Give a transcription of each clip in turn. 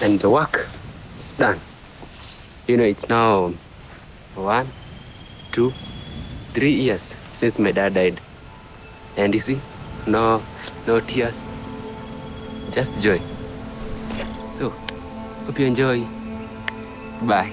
And the work is done. You know, it's now 1, 2, 3 years since my dad died. And you see, no tears, just joy. So, hope you enjoy. Bye.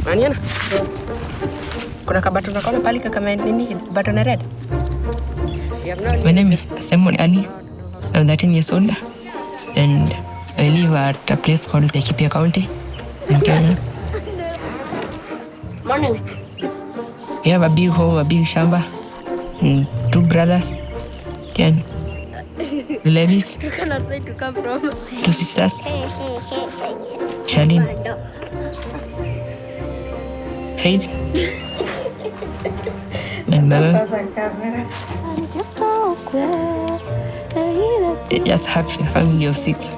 Maniana? Kuna kabato nakona pali kama nini bato na red? My name is Amani. I'm 13 years old and I live at a place called Laikipia County in Kenya. Morning. We have a big home, a big shamba, and 2 brothers, Ken, Levis, You cannot say to come from. 2 sisters, Charlene, Faith, and Mama. They just have a family of 6.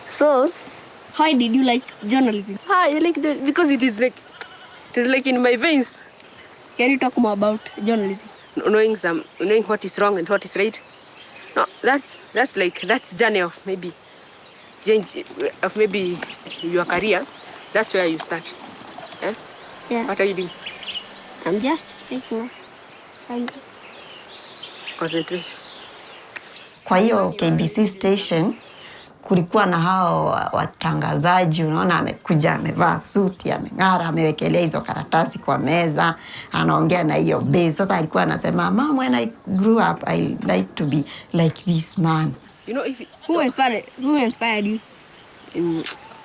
So, how did you like journalism? I like that because it is like in my veins. Can you talk more about journalism? Knowing what is wrong and what is right. No, that's journey of maybe change of maybe your career. That's where you start. Eh? Yeah. What are you doing? I'm just taking something. Concentrate. Kwa hiyo KBC station kulikuwa na hao watangazaji, unaona amekuja amevaa suti, ameng'ara, amewekelea hizo karatasi kwa meza, anaongea na hiyo bass. Sasa alikuwa anasema, "Mom, when I grew up, I like to be like this man." You know, Who inspired you?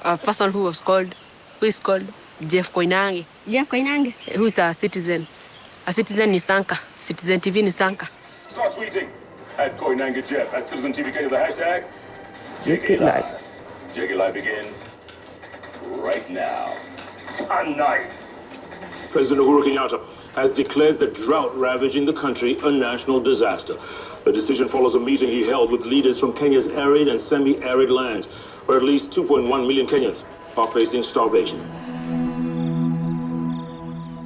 A person who is called Jeff Koinange. Jeff Koinange? Who is a citizen Nusanka. Citizen TV Nusanka. Start tweeting at Koinange Jeff at Citizen TV. Get the hashtag. JK Live. JK Live begins right now. A night. President Uhuru Kenyatta has declared the drought ravaging the country a national disaster. The decision follows a meeting he held with leaders from Kenya's arid and semi-arid lands, where at least 2.1 million Kenyans are facing starvation.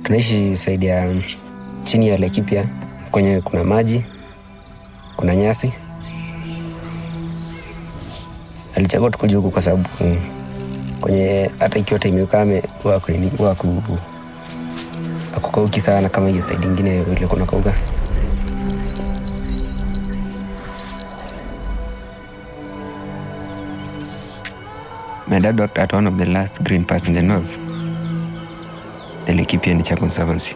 Tunaishi saidi ya chini ya Laikipia, kwenye kuna maji, kuna nyasi. Alichagua tukuje huku kwa sababu kwenye hata ikiwa time ukame hakukauki sana kama hiyo side nyingine ile kuna kauka. My dad worked at one of the last green paths in the north, the Laikipia conservancy.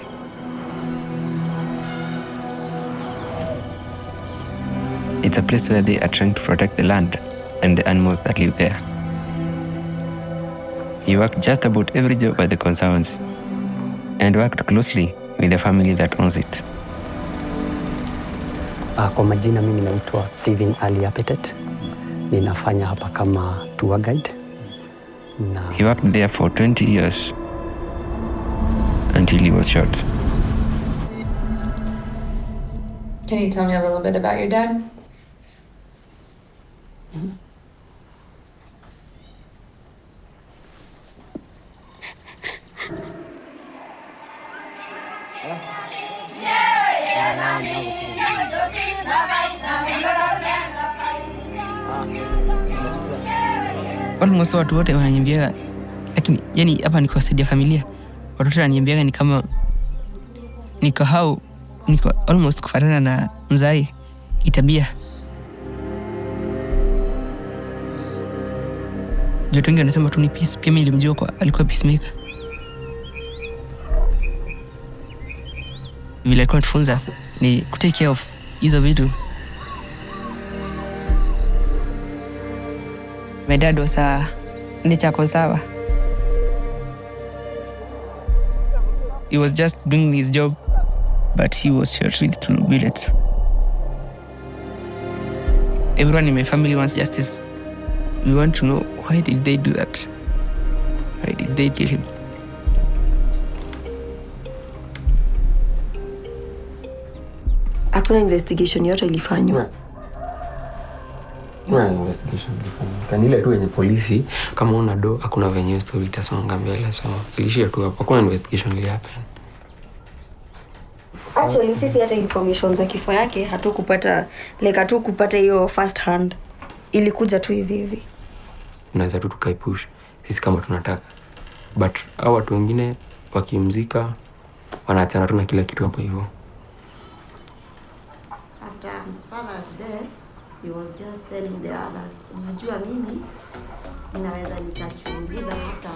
It's a place where they are trying to protect the land and the animals that live there. He worked just about every job at the conservancy and worked closely with the family that owns it. Kwa majina mimi naitwa Steven Ali Apetet. Ninafanya hapa kama tour guide. He worked there for 20 years until he was shot. Can you tell me a little bit about your dad? Almost watu wote wananiambiaga, lakini yani hapa niko saidia familia. Watoto wananiambiaga ni kama niko almost kufanana na mzai kitabia. Joto wengi wanasema tu ni peace, pia mimi nilimjua kwa alikuwa peacemaker. Vile alikuwa tufunza ni kutake care of hizo vitu. My dad was a nature conserver. He was just doing his job, but he was shot with 2 bullets. Everyone in my family wants justice. We want to know, why did they do that? Why did they kill him? Hakuna investigation yote ilifanywa. Kuna investigation ilifanywa. Kanile tu yenye polisi kama una do hakuna venye story itasonga mbele, so ilishia tu hapo. Hakuna investigation ili happen. Actually sisi hata information za kifo yake hatukupata hiyo first hand. Ilikuja tu hivi. Unaweza tu tukaipush sisi kama tunataka. But hao watu wengine wakimzika wanaachana tu na kila kitu hapo hivyo. After his father's death, he was just telling the others, unajua mimi ninaweza nikachunguza hata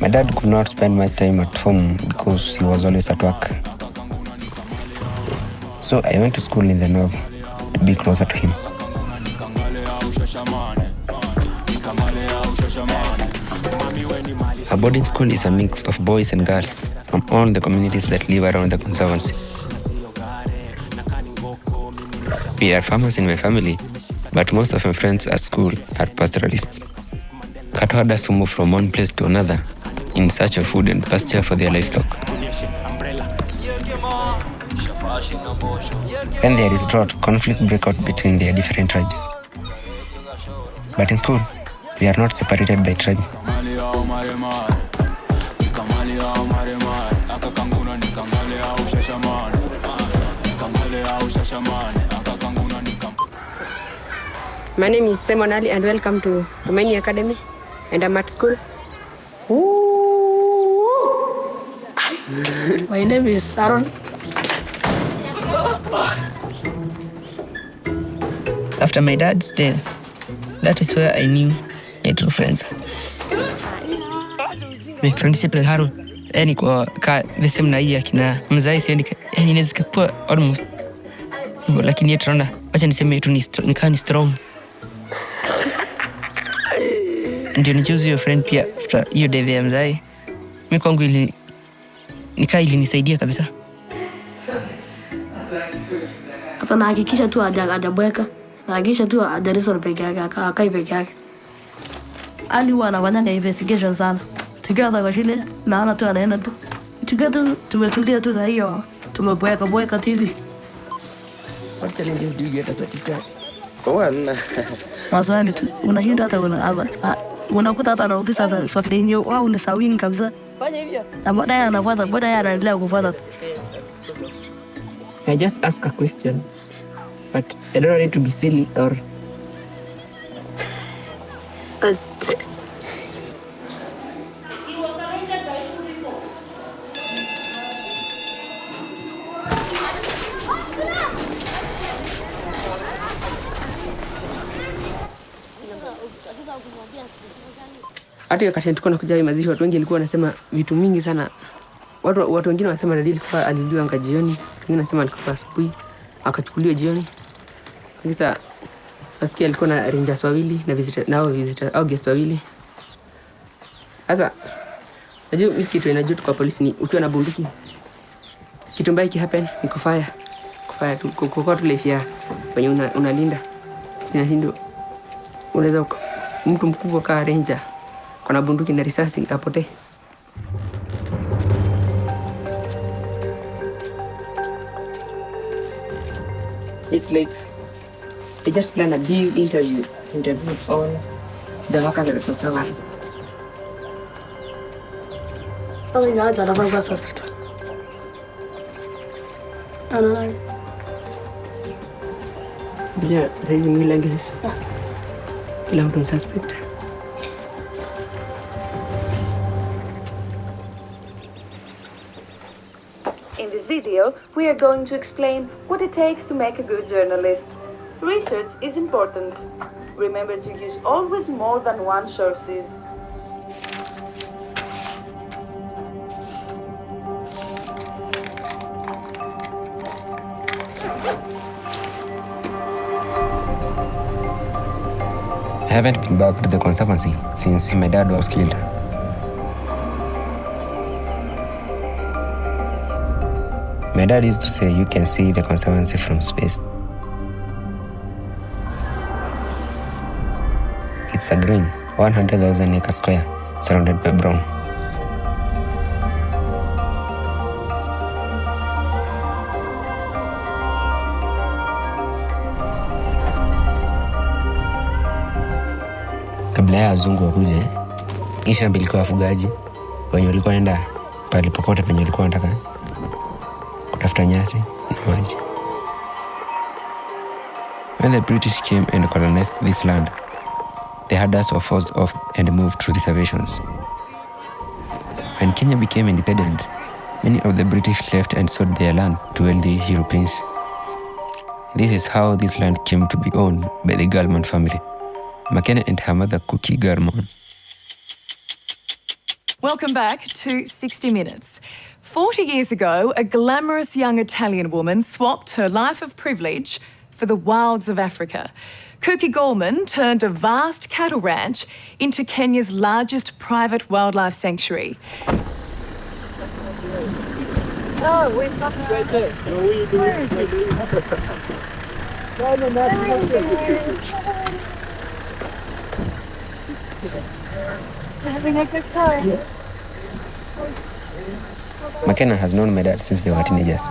My dad could not spend much time at home because he was always at work. So I went to school in the north to be closer to him. A boarding school is a mix of boys and girls from all the communities that live around the conservancy. We are farmers in my family, but most of my friends at school are pastoralists. Cattle who move from one place to another in search of food and pasture for their livestock. When there is drought, conflict breaks out between their different tribes. But in school, we are not separated by tribe. My name is Amani and welcome to Amani Academy, and I'm at school. My name is Haron. After my dad's death, that is where I knew my true friends. My friendship with Haron, yani kwa the same na hii akina mzai yani inaweza kuwa almost. Lakini yeye tunaona, acha niseme tu ni strong. Ndio ni choose your friend pia after hiyo day ya mzai. Mimi kwangu ilinisaidia kabisa. Sasa nahakikisha tu hajabweka. Nahakikisha tu hajaresolve peke yake, akai peke yake. Ali huwa anafanya investigation sana. Tukianza kwa shule naona tu anaenda tu. Tumetulia tu za hiyo. Tumebweka TV. What challenges do you get as a teacher? Maswali tu. Unashinda hata unakuta hata na sasa swali hiyo wao unasawini kabisa. Fanya hivyo. Na baadaye anafuata, baadaye anaendelea kufuata. I just ask a question, but I don't need to be silly or. Hata wakati tulikuwa nakuja mazishi, watu wengi walikuwa wanasema vitu mingi sana. Watu wengine wanasema dalili kwa aliliwa anga jioni, wengine wanasema alikufa asubuhi akachukuliwa jioni. Sasa nasikia alikuwa na rangers wawili na visitor au guest wawili. Sasa najua mimi kitu inajua kwa polisi ni ukiwa na bunduki, kitu mbaya kihappen ni kufire tu kwa tu life ya kwenye unalinda. Inahindo unaweza mtu mkubwa kama ranger kuna bunduki na risasi apotee. It's like they just plan a big interview with all the workers at the conservancy. I think I don't have a suspect. I don't know. Yeah, there's a new language. Allowed on suspect. In this video, we are going to explain what it takes to make a good journalist. Research is important. Remember to use always more than one sources. I haven't been back to the conservancy since my dad was killed. My dad used to say you can see the conservancy from space. It's a green, 100,000 acre square, surrounded by brown. Kabla ya wazungu wakuje, hii shamba ilikuwa wafugaji wenye walikuwa wanaenda pale popote penye walikuwa wanataka kutafuta nyasi na maji. When the British came and colonized this land, the herders were forced off and moved to reservations. When Kenya became independent, many of the British left and sold their land to wealthy Europeans. This is how this land came to be owned by the Gormley family. McKenna and her mother, Cookie Gormley. Welcome back to 60 Minutes. 40 years ago, a glamorous young Italian woman swapped her life of privilege for the wilds of Africa. Cookie Gormley turned a vast cattle ranch into Kenya's largest private wildlife sanctuary. Oh, we've got right there. Where is he? Having a good time. Yeah. McKenna has known my dad since they were teenagers.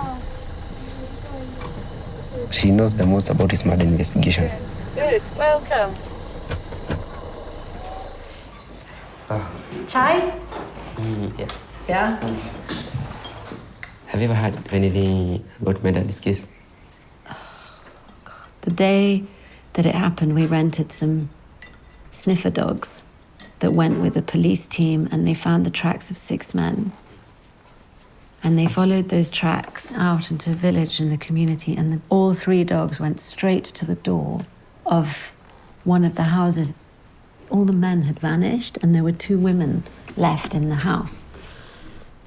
She knows the most about his murder investigation. Good, welcome. Chai? Yeah. Yeah? Have you ever heard anything about my dad's case? The day that it happened, we rented some sniffer dogs that went with a police team, and they found the tracks of 6 men. And they followed those tracks out into a village in the community, and all 3 dogs went straight to the door of one of the houses. All the men had vanished, and there were 2 women left in the house.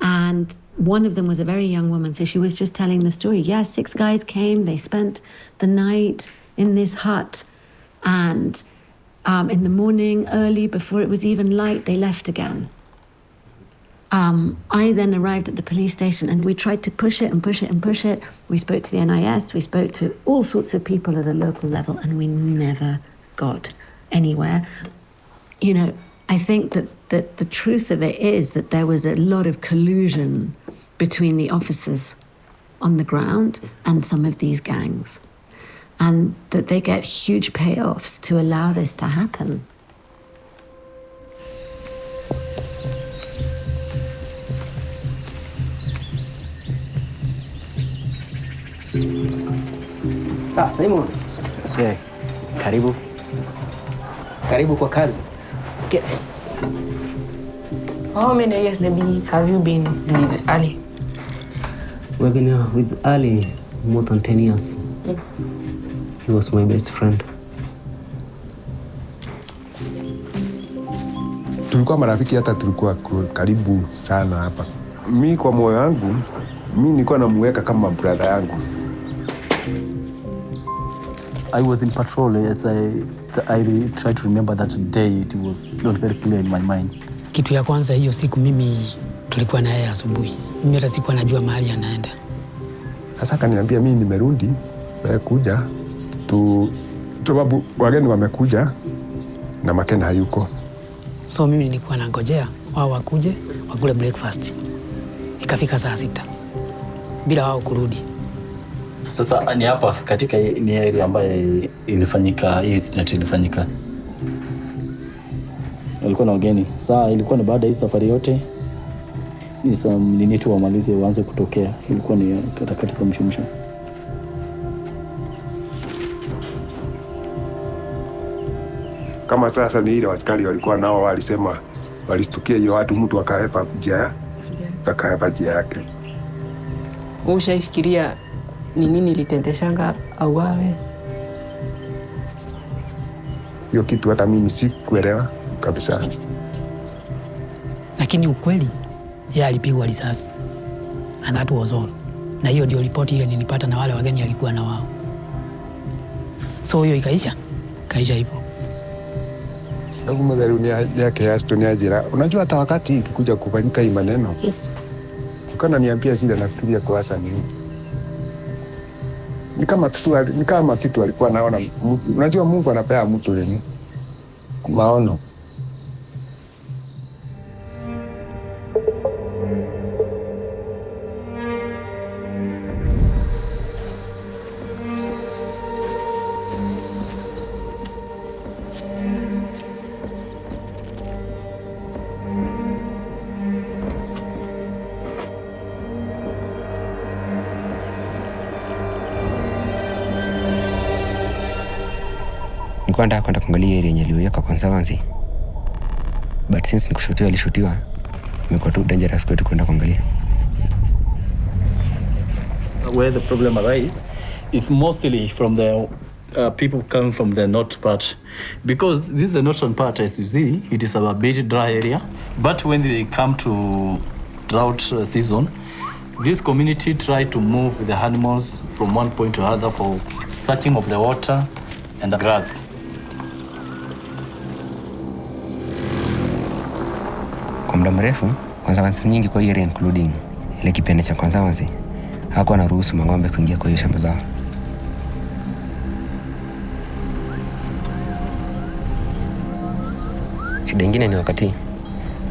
And one of them was a very young woman, so she was just telling the story. Yeah, 6 guys came, they spent the night in this hut, and in the morning, early, before it was even light, they left again. I then arrived at the police station, and we tried to push it and push it and push it. We spoke to the NIS, we spoke to all sorts of people at a local level, and we never got anywhere. You know, I think that the truth of it is that there was a lot of collusion between the officers on the ground and some of these gangs, and that they get huge payoffs to allow this to happen. Simon. Yeah. Karibu. Karibu kwa kazi. Okay. How many years maybe have you been with Ali? We've been with Ali more than 10 years. He was my best friend. Tulikuwa marafiki, hata tulikuwa karibu sana hapa. Mi kwa moyo wangu, mi nilikuwa namuweka kama brother yangu. I was in patrol as I tried to remember that day. It was not very clear in my mind. Kitu ya kwanza hiyo siku mimi tulikuwa na yeye asubuhi. Mimi hata sikuwa najua mahali anaenda. Sasa kaniambia mimi nimerudi, kuja sababu wageni wamekuja na McKenna hayuko. So mimi nilikuwa nangojea wao wakuje wakule breakfast. Ikafika saa 6 bila wao kurudi. Sasa ni hapa katika ni area ambayo ilifanyika hii incident ilifanyika. Walikuwa na wageni. Saa ilikuwa ni baada ya safari yote. Ni nitu wamalize waanze kutokea. Ilikuwa ni katikati za mshumsho. Kama sasa ni ile askari walikuwa nao walisema walistukia hiyo watu mtu akaepa njia yake. Ushaifikiria ni nini litendeshanga auawe? Hiyo kitu hata mimi sikuelewa kabisa. Lakini ukweli yeye alipigwa risasi. And that was all. Na hiyo ndio ripoti ile nilipata na wale wageni alikuwa na wao. So hiyo ikaisha hivyo. Sababu madharuni yake ya Jazeera. Unajua hata wakati ikikuja kufanyika hii maneno. Ukana niambia shida nafikiria kwa hasa nini. Ni kama kitu alikuwa naona. Unajua Mungu anapea mtu nini? Maono. Nilikuwa nataka kwenda kuangalia area yenye aliweka conservancy. But since nikushutiwa alishutiwa, imekuwa too dangerous kwetu kwenda kuangalia. Where the problem arises is mostly from the people coming from the north part. Because this is the northern part, as you see, it is a bit dry area. But when they come to drought season, this community try to move the animals from one point to another for searching of the water and the grass. Kwa muda mrefu, conservancy nyingi kwa area including Laikipia cha conservancy hakuwa na ruhusu mang'ombe kuingia kwa hiyo shamba zao. Shida nyingine ni wakati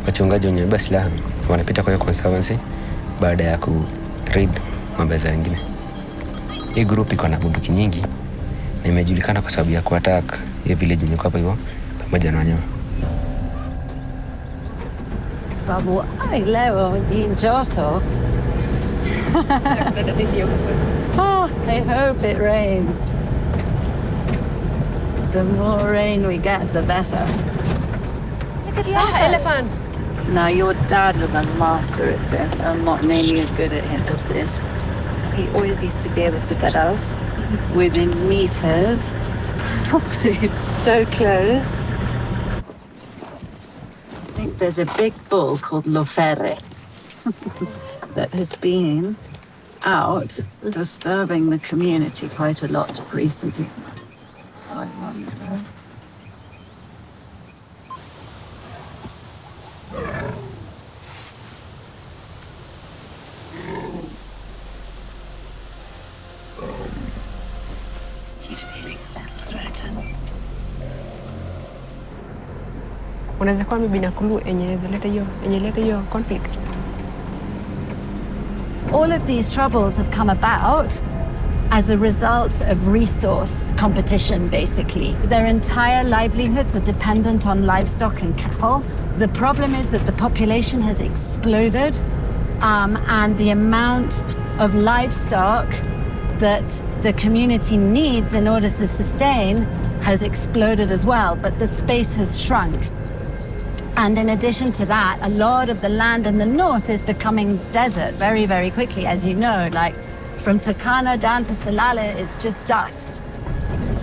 wachungaji wenye basi silaha wanapita kwa hiyo conservancy baada ya ku raid ng'ombe za wengine. Hii group iko na bunduki nyingi na imejulikana kwa sababu ya kuattack hiyo village yenye kwa hivyo pamoja na wanyama. Babu, leo ni joto. Oh, I hope it rains. The more rain we get, the better. Look at the elephant. Now, your dad was a master at this. I'm not nearly as good at him as this. He always used to be able to get us within meters. It's so close. I think there's a big bull called Lofere that has been out disturbing the community quite a lot recently. So I wonder. He's feeling a bit threatened. Unaweza kuwa mimi na clue yenye leta hiyo conflict. All of these troubles have come about as a result of resource competition, basically. Their entire livelihoods are dependent on livestock and cattle. The problem is that the population has exploded, and the amount of livestock that the community needs in order to sustain has exploded as well, but the space has shrunk. And in addition to that, a lot of the land in the north is becoming desert very, very quickly. As you know, like from Turkana down to Salale, it's just dust.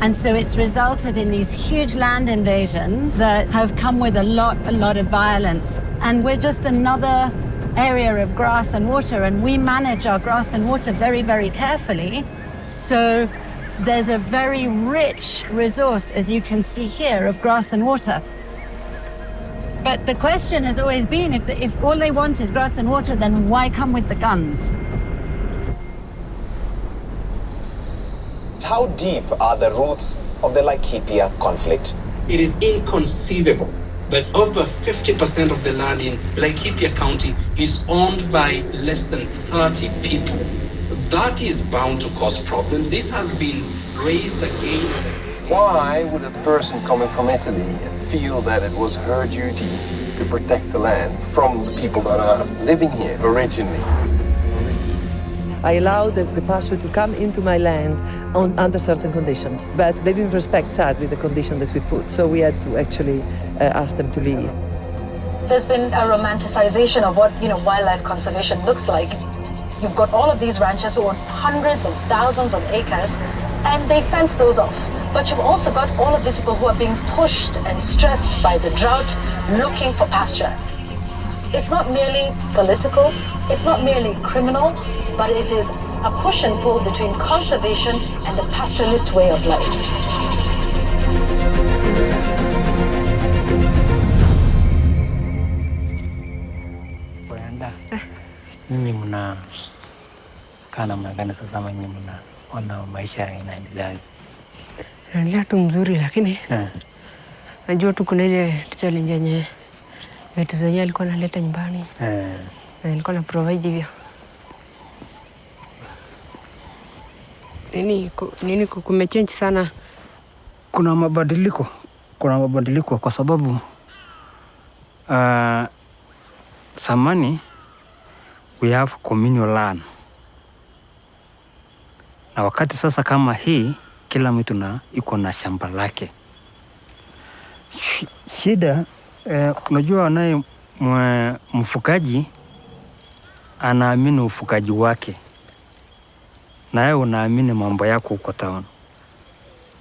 And so it's resulted in these huge land invasions that have come with a lot of violence. And we're just another area of grass and water, and we manage our grass and water very, very carefully. So there's a very rich resource, as you can see here, of grass and water. But the question has always been, if all they want is grass and water, then why come with the guns? How deep are the roots of the Laikipia conflict? It is inconceivable But over 50% of the land in Laikipia County is owned by less than 30 people. That is bound to cause problems. This has been raised again. Why would a person coming from Italy feel that it was her duty to protect the land from the people that are living here originally? I allowed the pastor to come into my land under certain conditions, but they didn't respect, sadly, the condition that we put, so we had to actually ask them to leave. There's been a romanticization of what, wildlife conservation looks like. You've got all of these ranchers who own hundreds of thousands of acres, and they fence those off. But you've also got all of these people who are being pushed and stressed by the drought, looking for pasture. It's not merely political, it's not merely criminal, but it is a push and pull between conservation and the pastoralist way of life. Mimi mnakaa namna gani sasa, mimi mnaona maisha inaendelea? Naendelea tu mzuri, lakini najua tu kuna ile challenge yenye vitu zenye alikuwa analeta nyumbani. Na alikuwa na provide hivyo. Nini kumechange sana? Kuna mabadiliko kwa sababu zamani we have communal land. Na wakati sasa kama hii, kila mtu iko na shamba lake. Shida, unajua naye mfugaji anaamini ufugaji wake, na wewe unaamini mambo yako huko town.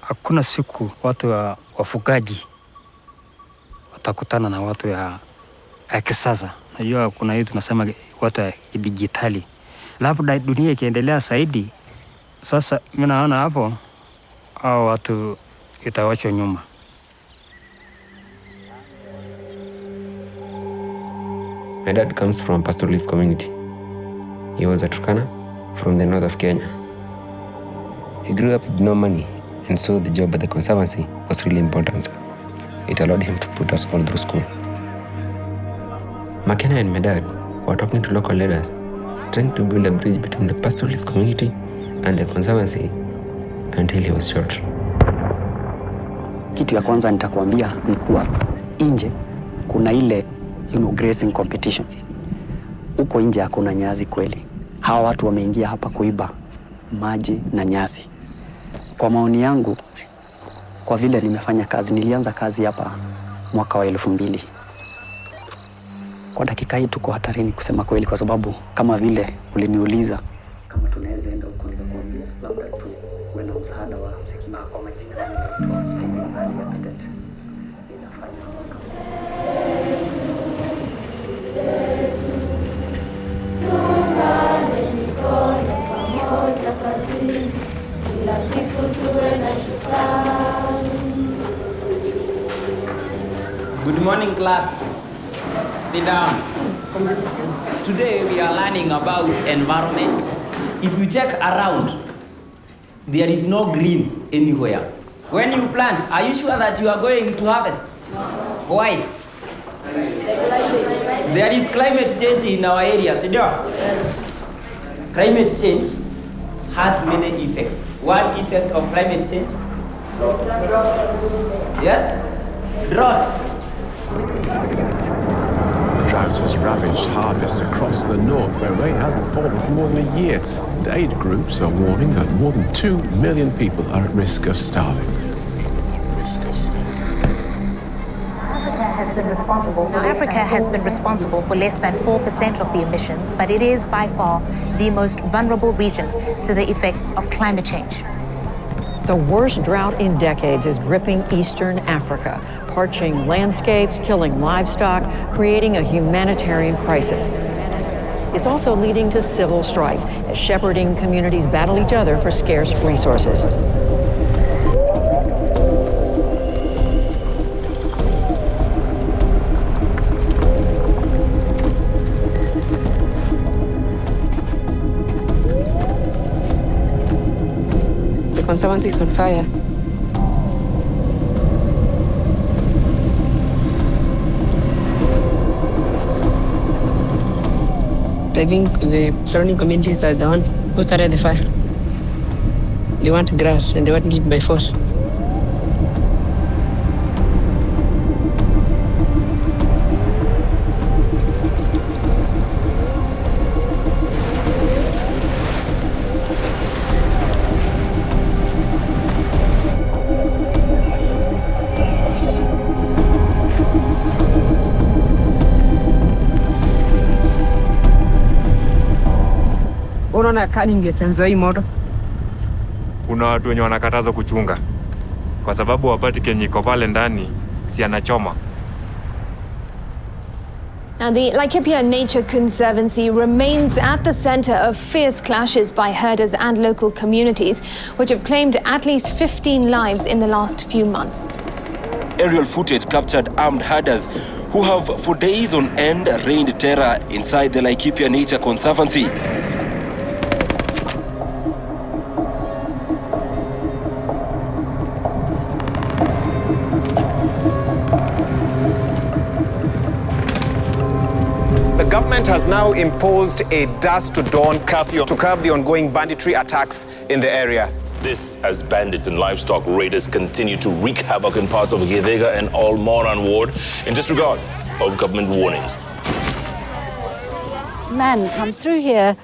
Hakuna siku watu wa wafugaji watakutana na watu ya kisasa. Najua kuna hii tunasema watu ya digitali. Labda dunia ikiendelea zaidi, sasa mimi naona hapo hao watu itawachwa nyuma. My dad comes from pastoralist community. He was a Turkana from the north of Kenya. He grew up with no money, and so the job at the conservancy was really important. It allowed him to put us all through school. McKenna and my dad were talking to local leaders, trying to build a bridge between the pastoralist community and the conservancy until he was shot. Kitu ya kwanza nitakwambia ni kuwa nje kuna ile grazing competition. Huko nje hakuna nyasi kweli. Hawa watu wameingia hapa kuiba maji na nyasi. Kwa maoni yangu, kwa vile nimefanya kazi, nilianza kazi hapa mwaka wa 2000. Kwa dakika hii tuko hatarini kusema kweli, kwa sababu kama vile uliniuliza kama tunaweza enda huko, nikakwambia labda tu kwenda msaada wa sekima. Kwa majina yangu Good morning, class. Sit down. Today we are learning about environment. If you check around, there is no green anywhere. When you plant, are you sure that you are going to harvest? Why? There is climate change in our area, yes. Climate change has many effects. One effect of climate change? Yes? Drought. The drought has ravaged harvests across the north, where rain hasn't fallen for more than a year. And aid groups are warning that more than 2 million people are at risk of starving. Now, Africa has been responsible for less than 4% of the emissions, but it is by far the most vulnerable region to the effects of climate change. The worst drought in decades is gripping eastern Africa, parching landscapes, killing livestock, creating a humanitarian crisis. It's also leading to civil strife as shepherding communities battle each other for scarce resources. The conservancy is on fire. I think the surrounding communities are the ones who started the fire. They want grass and they want it by force. Unaona kani ingechanzwa hii moto? Kuna watu wenye wanakataza kuchunga kwa sababu wapati kenye iko pale ndani si anachoma. Now, the Laikipia Nature Conservancy remains at the center of fierce clashes by herders and local communities, which have claimed at least 15 lives in the last few months. Aerial footage captured armed herders who have for days on end reigned terror inside the Laikipia Nature Conservancy. The government has now imposed a dusk to dawn curfew to curb the ongoing banditry attacks in the area. This as bandits and livestock raiders continue to wreak havoc in parts of Jazeera and Almoran ward in disregard of government warnings. Men come through here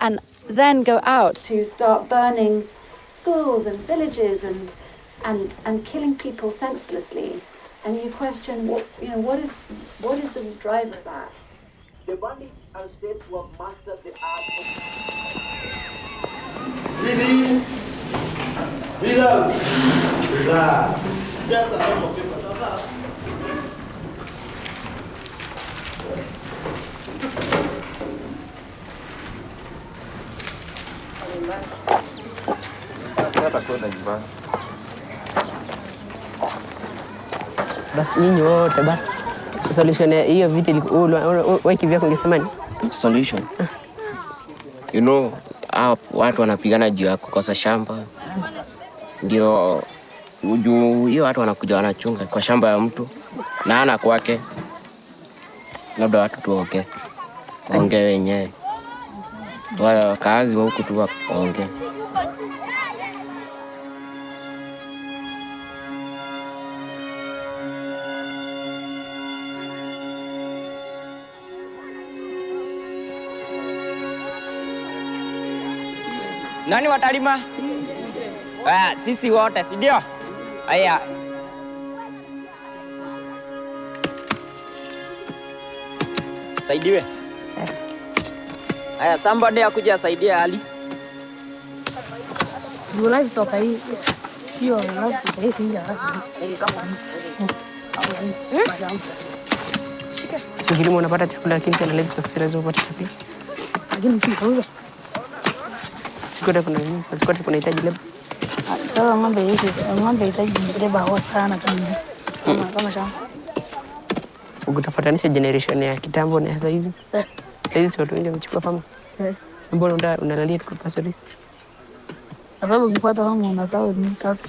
and then go out to start burning schools and villages and killing people senselessly. And you question, what is the drive of that? The bandits are said to have mastered the art of breathe in, breathe out, relax. Just a normal paper. Basi nyinyi wote basi. Solution ya hiyo vitu wewe kivyako ungesema ni solution. You know, watu wanapigana juu ya kukosa shamba. Ndio hiyo watu wanakuja wanachunga kwa shamba ya mtu na ana kwake. Labda watu tuongee. Waongee wenyewe. Wao kazi wa huku tu waongee. Nani watalima? Sisi wote, si ndio? Haya. Saidiwe. Haya, somebody akuja asaidia Ali. Livestock hii. Hiyo livestock hii kinja. Shika. Kilimo unapata chakula lakini tena livestock si lazima upate chakula. Lakini si kauza. Sikote kunahitaji leba. Sasa ng'ombe inahitaji leba kwa sana kama shamba. Ukitafutanisha generation ya kitambo na sasa hizi. Hizi watu wengi wamechukua famu. Mbona unalalia tu pastoralists? Sababu ukipata famu unasahau ni kazi.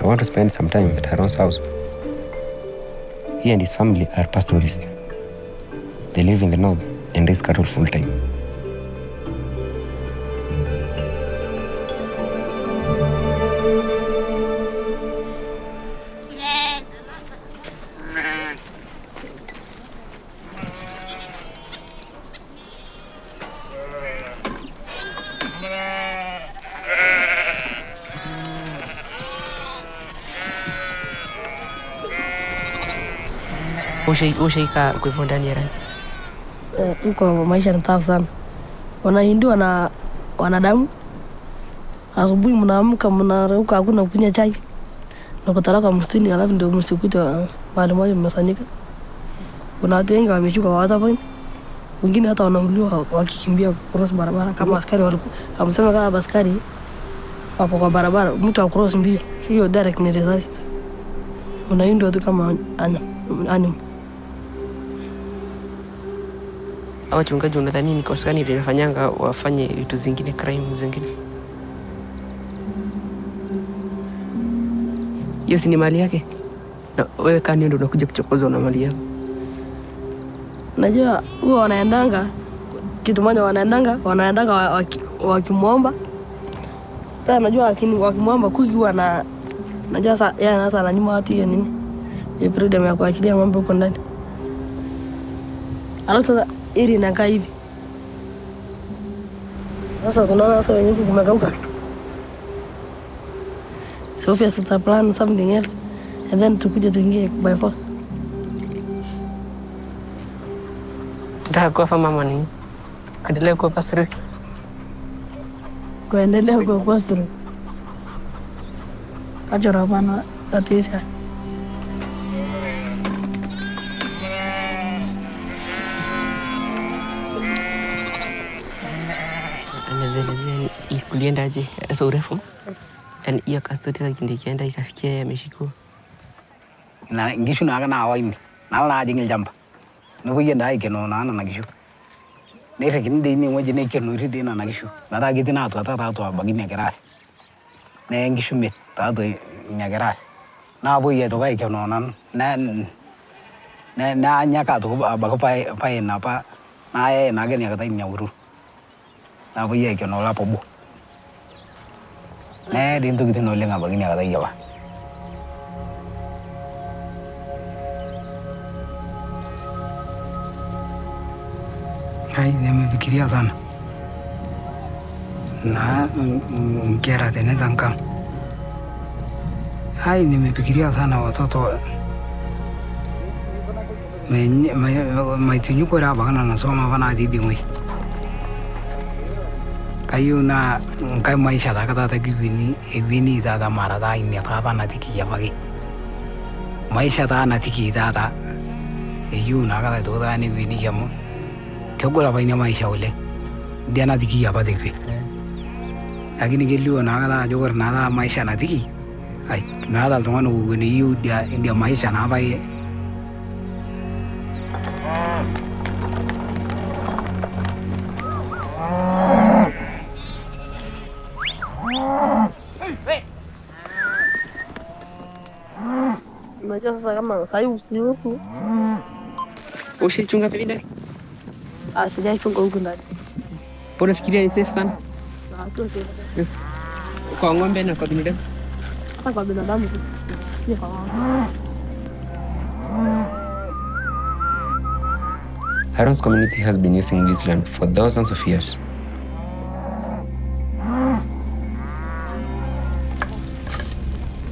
I want to spend some time at Haron's house. He and his family are pastoralists. They live in the north and raise cattle full time. Ushaika kwa hivyo ndani ya rangi. Huko maisha ni tafu sana. Wanahindu na wanadamu. Asubuhi mnaamka mnarauka hakuna kunywa chai. Na kutaraka msituni alafu ndio msikuta mahali moja mmesanyika. Kuna watu wengi wameshuka kwa hata point. Wengine hata wanauliwa wakikimbia cross barabara kama askari walikuwa. Amsema kama askari wako kwa barabara mtu across mbio. Hiyo direct ni risasi. Unahindu watu kama anya. animal. Wachungaji unadhani ni kosa gani linafanyanga wafanye vitu zingine, crime zingine? Hiyo si ni mali yake? Na wewe kani ndio unakuja kuchokoza na mali yako? Najua huwa wanaendanga kitu moja, wanaendanga wakimwomba. Sasa najua wakimwomba kuki huwa na najua sasa yeye anaanza ananyima watu hiyo nini? Hiyo freedom ya kuachilia mambo huko ndani. Alafu sasa ili inakaa hivi. Sasa unaona sasa wenyewe kumekauka. So if you plan something else and then tukuje tuingie by force. Ndio kwa fama mama kuendelea kwa pastoralists. Kuendelea kwa pastoralists. Ajora bana tatisa. Anaelezea ikuliendaje sasa urefu? Yani hiyo kastori za kindi kienda ikafikia yameshikwa. Na ngishu na kana awaini. Na jingil jamba. Nuko yenda ikeno na gishu. Nere kindi ni moje ne keno ridi na gishu. Nada gitina atu bagini akera. Ne ngishu mit atu nyagera. Na boye to kai keno na nyaka to bakopai na pa na na gani akata nyawuru. Na boye keno la pobo. Ne dinto kitino lenga bagini akata yawa. Hai nimefikiria sana na mkera tena tanka. Hai nimefikiria sana watoto maitinyuko ra bana nasoma bana didingoi kayo na kai maisha da kata gwini da mara da inya ta bana tiki ya bagi maisha da na tiki da yu na kata to da ni gwini ya mo kyogola baina maisha ule dia na tiki ya bade kwe lakini geliwa na kata jogor na da maisha na tiki ai na da to ngano gwini yu dia india maisha na bai. Unajua sasa kama sasa usiku. Ushachunga pembeni? Sijaichunga huko ndani. Unafikiria ni safe sana? Kwa ng'ombe na kwa binadamu? Hata kwa binadamu. Haron's community has been using this land for thousands of years.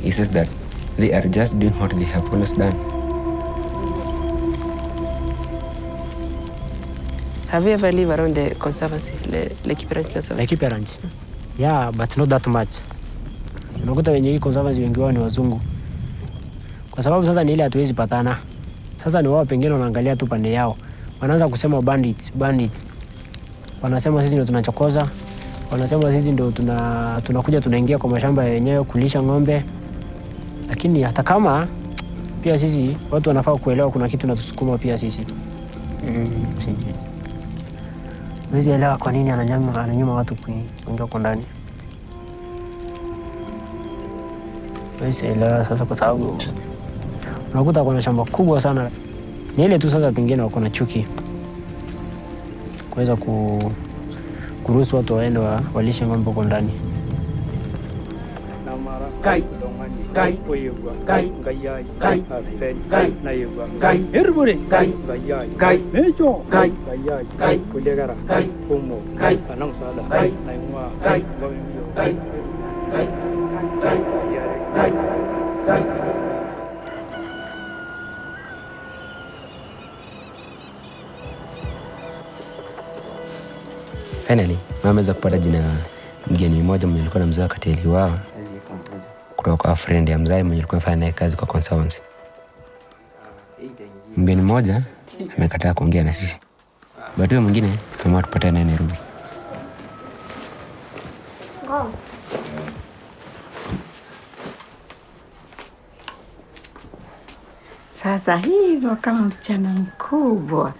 He says that they are just doing what they have always done. Have you ever lived around the conservancy, Laikipia Conservancy? Laikipia Ranch. Yeah, but not that much. Unakuta wenye hii conservancy wengi wao ni wazungu. Kwa sababu sasa ni ile hatuwezi patana. Sasa ni wao pengine wanaangalia tu pande yao. Wanaanza kusema bandits. Wanasema sisi ndio tunachokoza. Wanasema sisi ndio tunakuja tunaingia kwa mashamba yenyewe kulisha ng'ombe. Lakini hata kama pia sisi watu wanafaa kuelewa kuna kitu natusukuma pia sisi. Sisi. Mwezi elewa kwa nini ananyima watu kuingia kwa ndani. Mwezi elewa sasa kwa sababu unakuta kuna shamba kubwa sana. Ni ile tu sasa pengine wako na chuki. Kuweza kuruhusu watu waende walishe ng'ombe kwa ndani. Gai, gai, gai, gai, gai, naiwa, gai, erbure, gai, gai, mejo, gai, gai, kulegara, gai, kumo, gai, anang sala, gai, naingwa, gai, gai, gai, gai, gai, gai. Finally, ameweza kupata jina mgeni mmoja mwenye alikuwa anamzoea kati ya wao. Kutoka kwa friend ya mzai mwenye alikuwa anafanya naye kazi kwa conservancy. Mgeni mmoja amekataa kuongea na sisi. But huyo mwingine kama tupatane naye Nairobi. sasa hivyo kama msichana mkubwa.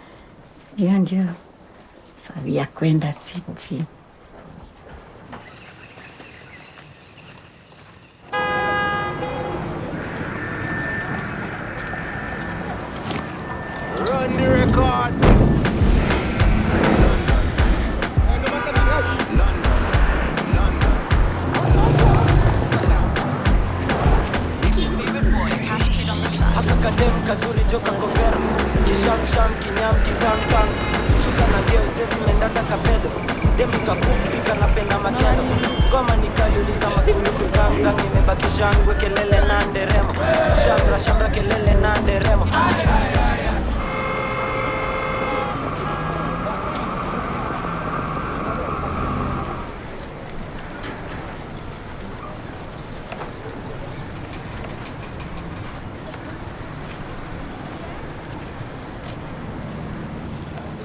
Hiyo ndio sababu ya kwenda City. Run the record. Akakadem kazuri joka kovera Kisham kinyam kitankan Shuka na geo sezi mendata kapedo Demu kafupi kanapenda makendo Ngoma nikaliuliza makurutu gangang Nimebaki shangwe kelele na nderemo Shamra kelele na nderemo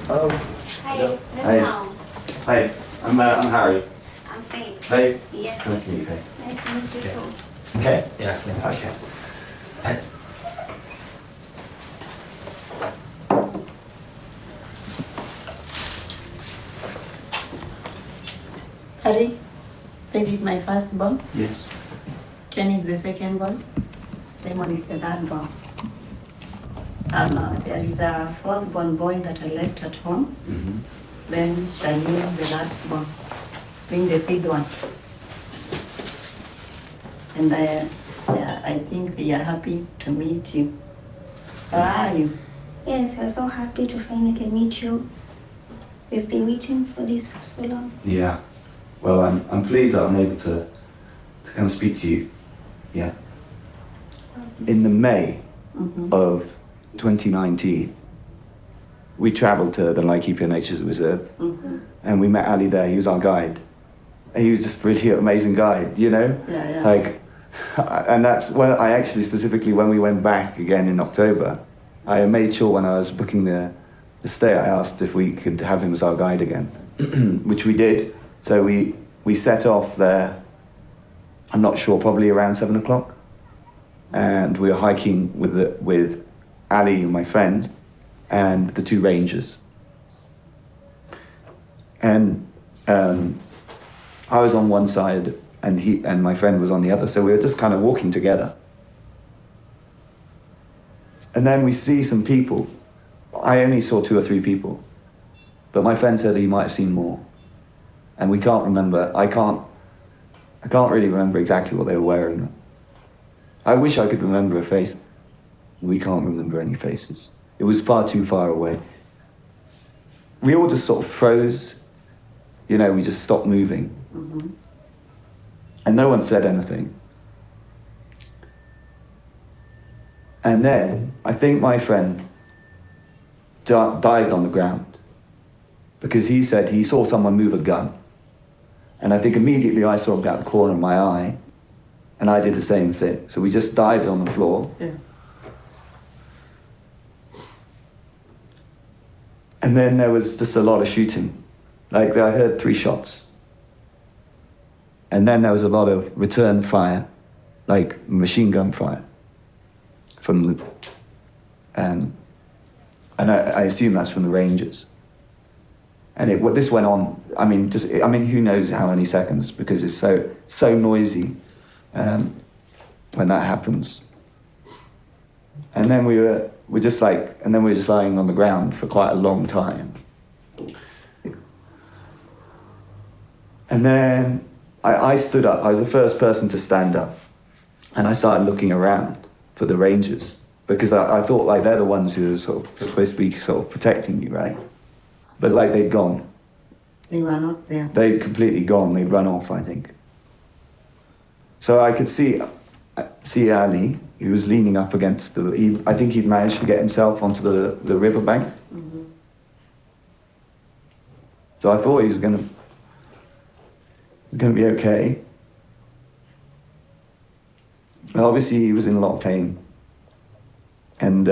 Hello. Hi. Hi. Hi. I'm Harry. I'm Faith. Faith? Yes. Nice to meet you, Faith. Nice to meet you too. Okay. Yeah. Okay. Harry, Faith is my first born. Yes. Ken is the second born. Simon is the third born. There is a fourth born boy that I left at home. Mm-hmm. Then Shani, the last born, being the fifth one. And I think they are happy to meet you. How are you? Yes, we're so happy to finally meet you. We've been waiting for this for so long. Yeah. Well, I'm pleased that I'm able to come speak to you. Yeah. In the May of 2019, we travelled to the Laikipia Nature Reserve, and we met Ali there. He was our guide, and he was just really an amazing guide, you know. Yeah. Like, and that's when I actually specifically when we went back again in October, I made sure when I was booking the stay, I asked if we could have him as our guide again, which we did. So we set off there. I'm not sure, probably around 7 o'clock, and we were hiking with Ali, my friend, and the two rangers. And I was on one side, and my friend was on the other, so we were just kind of walking together. And then we see some people. I only saw 2 or 3 people, but my friend said he might have seen more. And we can't remember. I can't really remember exactly what they were wearing. I wish I could remember a face. We can't remember any faces. It was far too far away. We all just sort of froze. You know, we just stopped moving. And no one said anything. And then I think my friend dived on the ground because he said he saw someone move a gun. And I think immediately I saw it out the corner of my eye, and I did the same thing. So we just dived on the floor. Yeah. And then there was just a lot of shooting. Like I heard 3 shots. And then there was a lot of return fire, like machine gun fire from the, and I assume that's from the Rangers. And this went on, who knows how many seconds, because it's so noisy when that happens. And then we're just lying on the ground for quite a long time. And then I stood up. I was the first person to stand up, and I started looking around for the Rangers, because I thought like they're the ones who are sort of supposed to be sort of protecting you, right? But like they'd gone. They were not there. They'd completely gone. They'd run off, I think. So I could see Ali. He was leaning up against I think he'd managed to get himself onto the riverbank. So I thought he was gonna be okay. But obviously he was in a lot of pain. And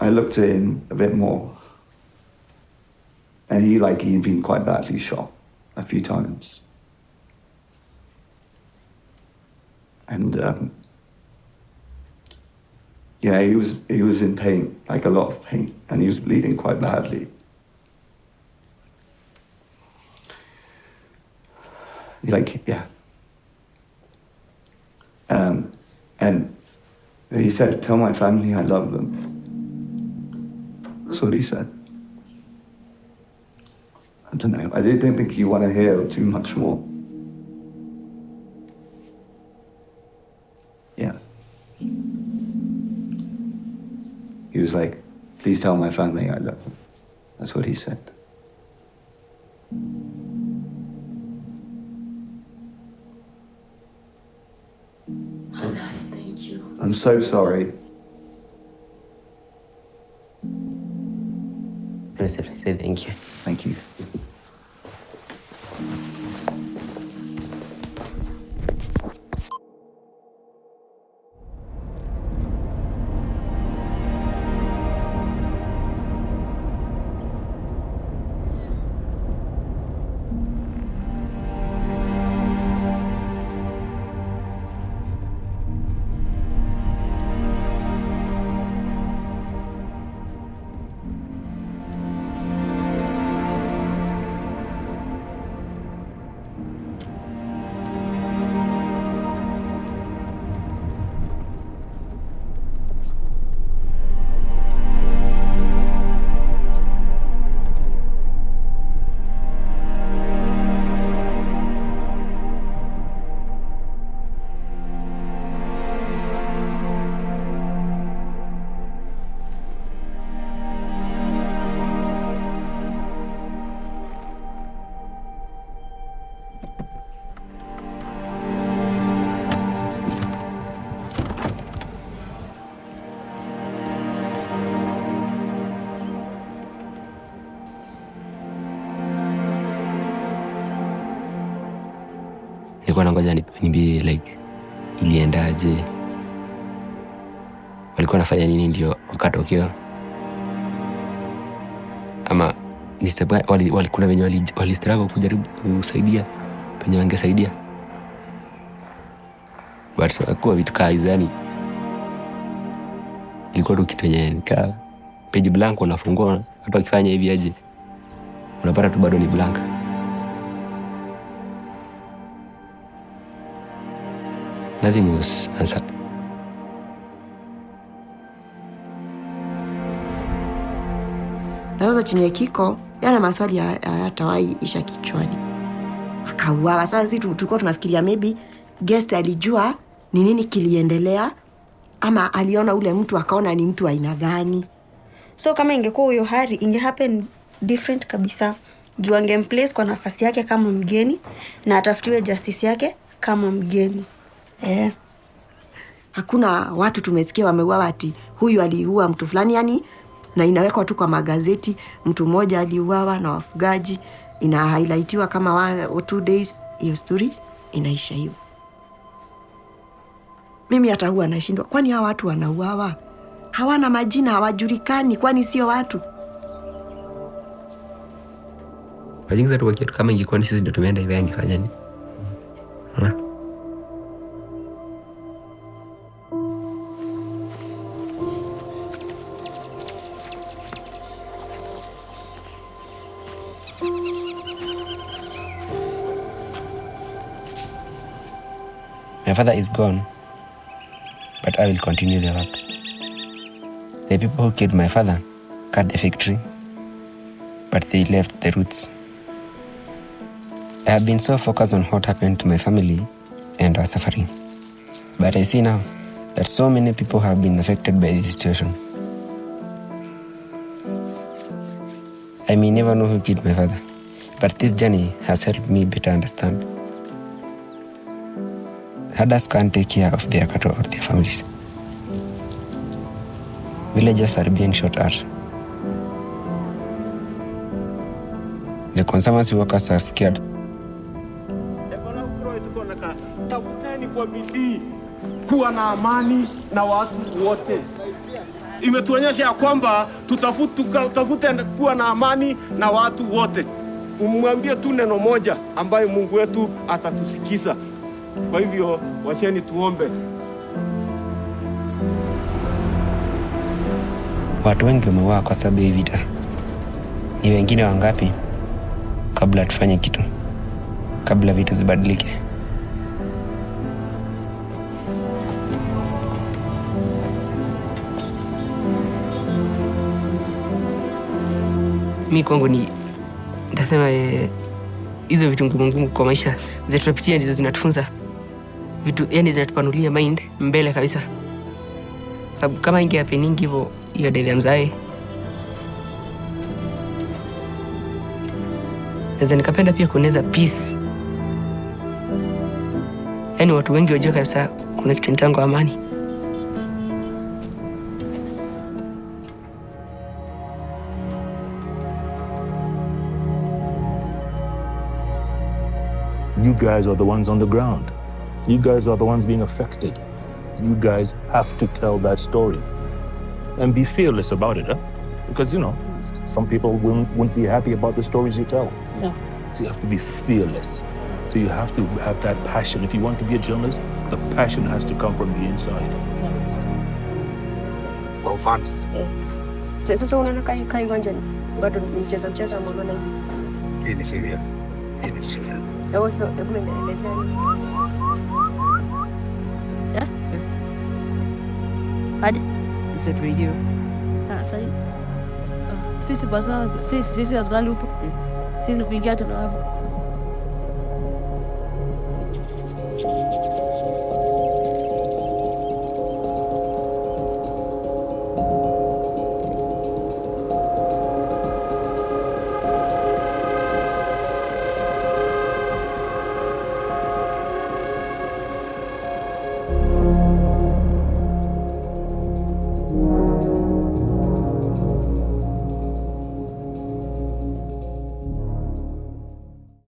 I looked at him a bit more, and he'd been quite badly shot a few times. And yeah, he was in pain, like a lot of pain, and he was bleeding quite badly. Like, yeah. And he said, "Tell my family I love them." That's what he said. I don't know. I didn't think you want to hear too much more. Yeah. He was like, "Please tell my family I love them." That's what he said. Thank you. I'm so sorry. I say thank you. Thank you. Nilikuwa nangoja niambie like iliendaje, walikuwa nafanya nini ndio wakatokea, ama ni step kuna wenye walistruggle kujaribu kusaidia penye wangesaidia, but kwa vitu kaa hizo yani ilikuwa tu kitu yenye nika page blank unafungua, hata ukifanya hivi aje unapata tu bado ni blank. Nothing was answered. Na sasa chenye kiko yana maswali hayatawahi isha kichwani. Akauawa. Sasa sisi tulikuwa tunafikiria maybe guest alijua ni nini kiliendelea, ama aliona ule mtu akaona ni mtu aina gani. So kama ingekuwa huyo Hari, inge happen different kabisa. Juu angemplace kwa nafasi yake kama mgeni na atafutiwe justice yake kama mgeni. Hakuna watu tumesikia wameuawa ati huyu aliua mtu fulani, yani na inawekwa tu kwa magazeti mtu mmoja aliuawa na wafugaji, ina highlightiwa kama 1 or 2 days, hiyo story inaisha hivyo. Mimi hata huwa nashindwa, kwani hawa watu wanauawa hawana majina, hawajulikani, kwani sio watu? Wajinga zetu wakiatu kama ingekuwa ni sisi ndio tumeenda hivi angefanya nini? My father is gone, but I will continue the work. The people who killed my father cut the fig tree, but they left the roots. I have been so focused on what happened to my family and our suffering. But I see now that so many people have been affected by this situation. I may never know who killed my father, but this journey has helped me better understand. Herders can't take care of their cattle or their families. Villagers are being shot at. The conservancy workers are scared. Tafuteni kwa bidii kuwa na amani na watu wote. Imetuonyesha ya kwamba tutafute kuwa na amani na watu wote. Umwambie tu neno moja ambaye Mungu wetu atatusikiza. Kwa hivyo wacheni tuombe. Watu wengi wameuawa kwa sababu ya vita. Ni wengine wangapi kabla tufanye kitu? Kabla vitu zibadilike. Mimi kwangu nitasema hizo vitu ngumu kwa maisha zetu tunapitia ndizo zinatufunza vitu, yani zinatupanulia mind mbele kabisa. Sababu kama inge happening hivyo hiyo Debra mzae, naweza nikapenda pia kueneza peace. Yani watu wengi wajua kabisa kuna kitu nitango amani. You guys are the ones on the ground. You guys are the ones being affected. You guys have to tell that story. And be fearless about it, huh? Because, you know, some people wouldn't be happy about the stories you tell. No. So you have to be fearless. So you have to have that passion. If you want to be a journalist, the passion has to come from the inside. Well, fun. Sasa unaona kai uwanjani. Bado mcheza mbona hivi. Ni serious. Ni serious. Also, hebu nielezea. Yes. Hadi. Is it radio? Sisi basa, sisi tunalala huko. Sisi tunaingia tena hapo.